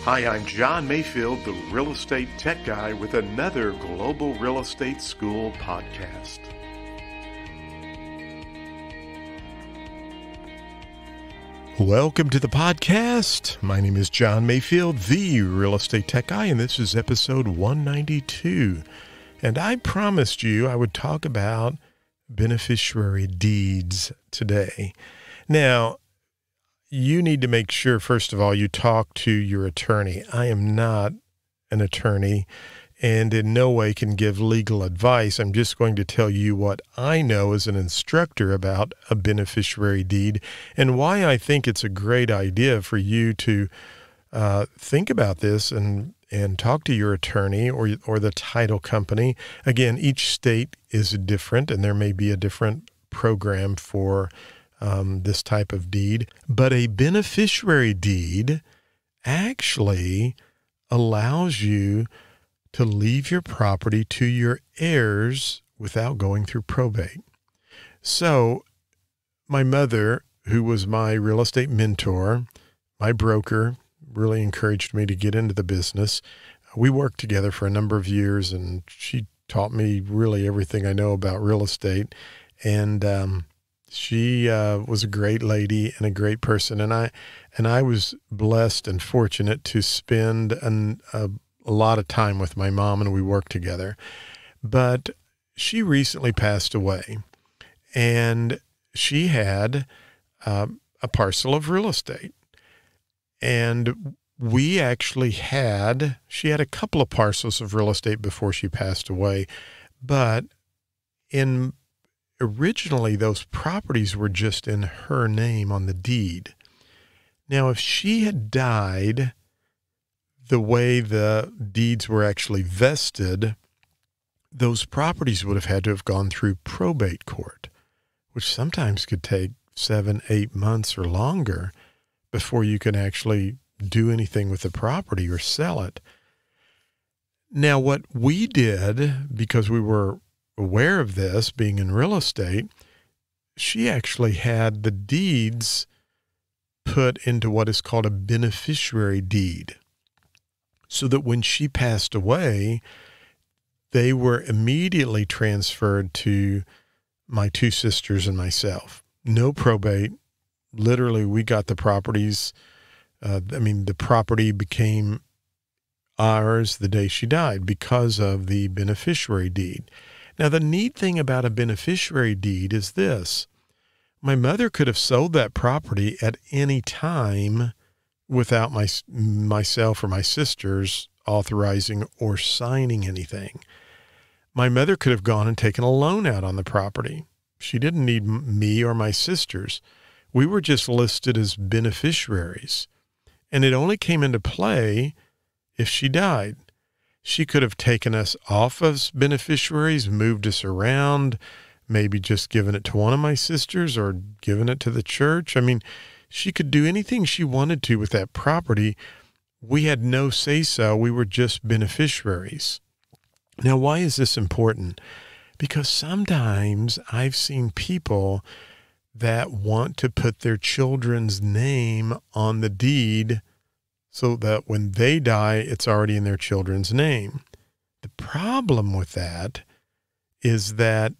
Hi, I'm John Mayfield, the real estate tech guy with another Global Real Estate School podcast. Welcome to the podcast. My name is John Mayfield, the real estate tech guy, and this is episode 192. And I promised you I would talk about beneficiary deeds today. Now, you need to make sure, first of all, you talk to your attorney. I am not an attorney and in no way can give legal advice. I'm just going to tell you what I know as an instructor about a beneficiary deed and why I think it's a great idea for you to think about this and talk to your attorney or the title company. Again, each state is different and there may be a different program for this type of deed. But a beneficiary deed actually allows you to leave your property to your heirs without going through probate. So my mother, who was my real estate mentor, my broker, really encouraged me to get into the business. We worked together for a number of years, and she taught me really everything I know about real estate. And she was a great lady and a great person. And I was blessed and fortunate to spend a lot of time with my mom, and we worked together. But she recently passed away, and she had a parcel of real estate. And she had a couple of parcels of real estate before she passed away, but originally those properties were just in her name on the deed. Now, if she had died the way the deeds were actually vested, those properties would have had to have gone through probate court, which sometimes could take 7-8 months or longer before you can actually do anything with the property or sell it. Now, what we did, because we were aware of this being in real estate, she actually had the deeds put into what is called a beneficiary deed, so that when she passed away, they were immediately transferred to my two sisters and myself. No probate. Literally, we got the properties. The property became ours the day she died because of the beneficiary deed. Now, the neat thing about a beneficiary deed is this. My mother could have sold that property at any time without myself or my sisters authorizing or signing anything. My mother could have gone and taken a loan out on the property. She didn't need me or my sisters. We were just listed as beneficiaries. And it only came into play if she died. She could have taken us off as beneficiaries, moved us around, maybe just given it to one of my sisters or given it to the church. She could do anything she wanted to with that property. We had no say-so. We were just beneficiaries. Now, why is this important? Because sometimes I've seen people that want to put their children's name on the deed so that when they die, it's already in their children's name. The problem with that is that,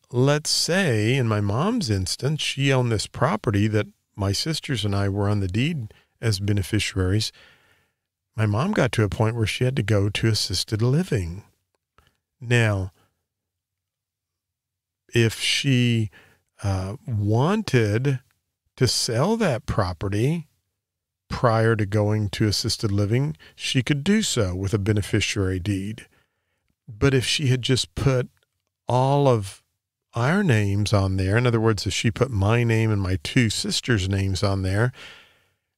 let's say, in my mom's instance, she owned this property that my sisters and I were on the deed as beneficiaries. My mom got to a point where she had to go to assisted living. Now, if she wanted to sell that property prior to going to assisted living, she could do so with a beneficiary deed. But if she had just put all of our names on there, in other words, if she put my name and my two sisters' names on there,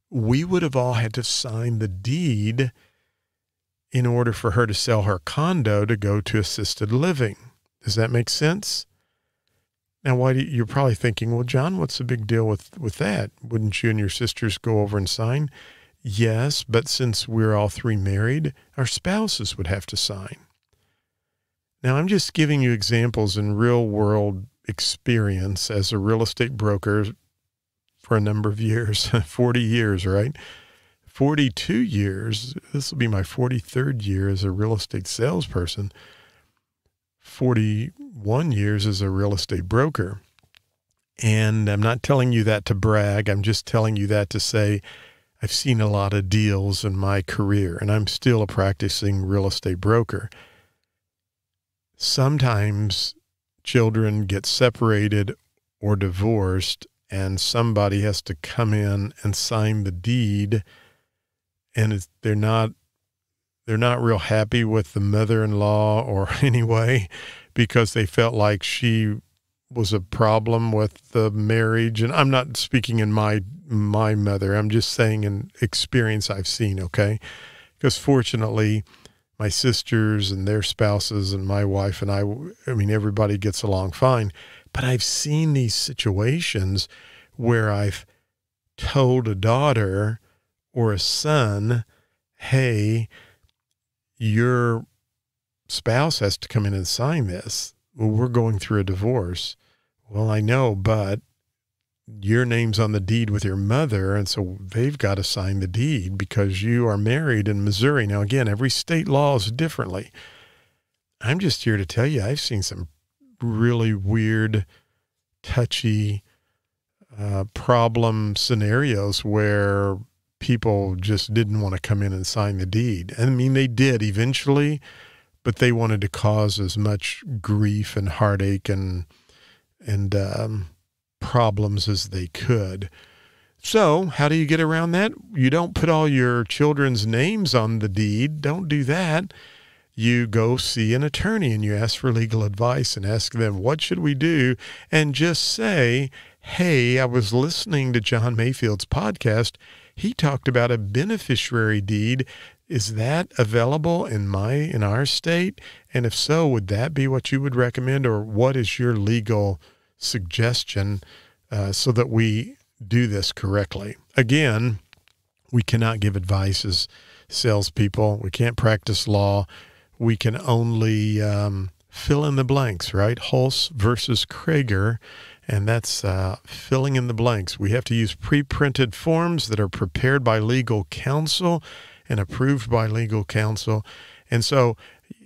we would have all had to sign the deed in order for her to sell her condo to go to assisted living. Does that make sense? Now, you're probably thinking, well, John, what's the big deal with that? Wouldn't you and your sisters go over and sign? Yes, but since we're all three married, our spouses would have to sign. Now, I'm just giving you examples in real world experience as a real estate broker for a number of years, 40 years, right? 42 years. This will be my 43rd year as a real estate salesperson, 41 years as a real estate broker. And I'm not telling you that to brag. I'm just telling you that to say I've seen a lot of deals in my career, and I'm still a practicing real estate broker. Sometimes children get separated or divorced, and somebody has to come in and sign the deed, and they're not real happy with the mother-in-law or anyway, because they felt like she was a problem with the marriage. And I'm not speaking in my mother. I'm just saying in experience I've seen, okay? Because fortunately, my sisters and their spouses and my wife and I mean, everybody gets along fine. But I've seen these situations where I've told a daughter or a son, hey, your spouse has to come in and sign this. Well, we're going through a divorce. Well, I know, but your name's on the deed with your mother, and so they've got to sign the deed because you are married in Missouri. Now, again, every state laws differently. I'm just here to tell you I've seen some really weird, touchy problem scenarios where people just didn't want to come in and sign the deed. I mean, they did eventually, but they wanted to cause as much grief and heartache and problems as they could. So how do you get around that? You don't put all your children's names on the deed. Don't do that. You go see an attorney and you ask for legal advice and ask them, what should we do? And just say, hey, I was listening to John Mayfield's podcast. He talked about a beneficiary deed. Is that available in our state? And if so, would that be what you would recommend, or what is your legal suggestion so that we do this correctly? Again, we cannot give advice as salespeople. We can't practice law. We can only fill in the blanks, right? Hulse versus Krager, and that's filling in the blanks. We have to use pre-printed forms that are prepared by legal counsel and approved by legal counsel. And so,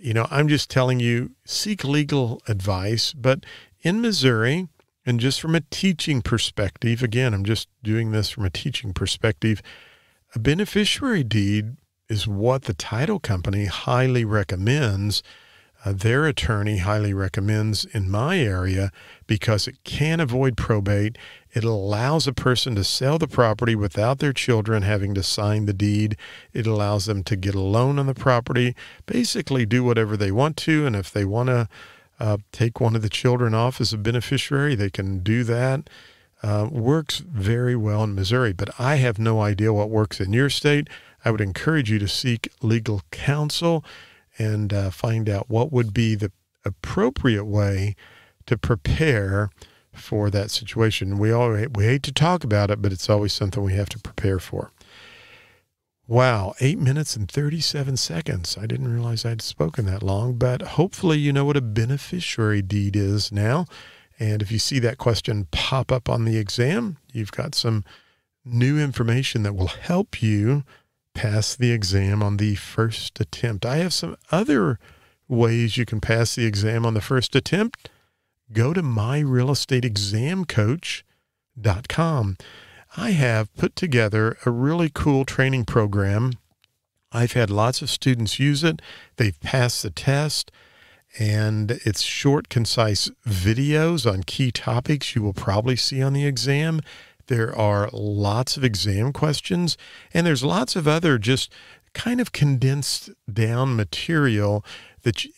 I'm just telling you, seek legal advice. But in Missouri, and just from a teaching perspective, again, I'm just doing this from a teaching perspective, a beneficiary deed is what the title company highly recommends. Their attorney highly recommends in my area because it can avoid probate. It allows a person to sell the property without their children having to sign the deed. It allows them to get a loan on the property, basically do whatever they want to. And if they want to take one of the children off as a beneficiary, they can do that. Works very well in Missouri, but I have no idea what works in your state. I would encourage you to seek legal counsel and find out what would be the appropriate way to prepare for that situation. We hate to talk about it, but it's always something we have to prepare for. Wow, 8 minutes and 37 seconds. I didn't realize I'd spoken that long, but hopefully you know what a beneficiary deed is now. And if you see that question pop up on the exam, you've got some new information that will help you pass the exam on the first attempt. I have some other ways you can pass the exam on the first attempt. Go to myrealestateexamcoach.com. I have put together a really cool training program. I've had lots of students use it. They've passed the test, and it's short, concise videos on key topics you will probably see on the exam. There are lots of exam questions, and there's lots of other just kind of condensed down material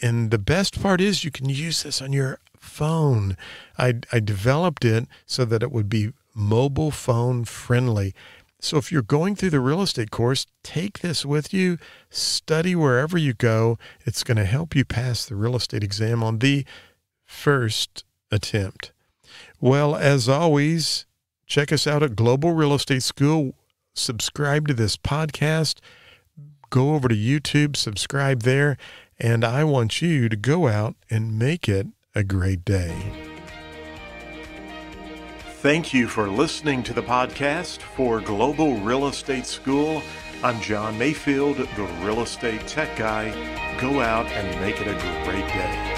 and the best part is you can use this on your phone. I developed it so that it would be mobile phone friendly. So if you're going through the real estate course, take this with you, study wherever you go. It's going to help you pass the real estate exam on the first attempt. Well, as always, check us out at Global Real Estate School. Subscribe to this podcast. Go over to YouTube, subscribe there, and I want you to go out and make it a great day. Thank you for listening to the podcast for Global Real Estate School. I'm John Mayfield, the Real Estate Tech Guy. Go out and make it a great day.